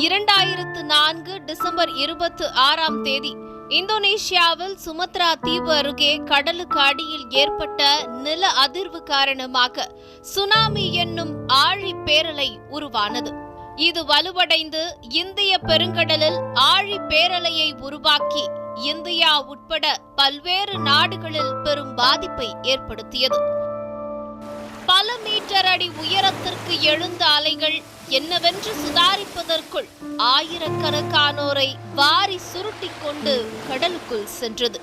2004 December 26ஆம் தேதி இந்தோனேஷியாவில் சுமத்ரா தீவு அருகே கடலுக்கு அடியில் ஏற்பட்ட நில அதிர்வு காரணமாக சுனாமி என்னும் ஆழிப்பேரலை உருவானது. இது வலுவடைந்து இந்திய பெருங்கடலில் ஆழிப்பேரலையை உருவாக்கி இந்தியா உட்பட பல்வேறு நாடுகளில் பெரும் பாதிப்பை ஏற்படுத்தியது. பல மீட்டர் அடி உயரத்திற்கு எழுந்த அலைகள் என்னவென்று சுதாரிப்பதற்குள் ஆயிரக்கணக்கானோரை வாரி சுருட்டிக் கொண்டு கடலுக்குள் சென்றது.